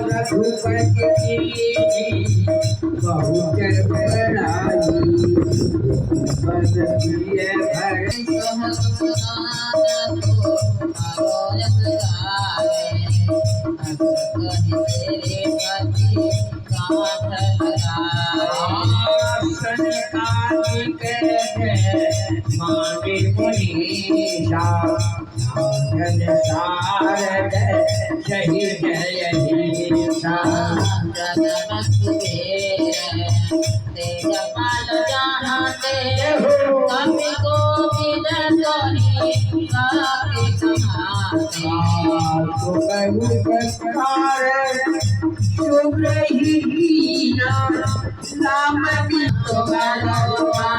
रघुपति की बहुत बड़ाई बस प्रिय भर माने मुनीषा जन सारद सही जय दीशा तेजपाल जानते कवि को राम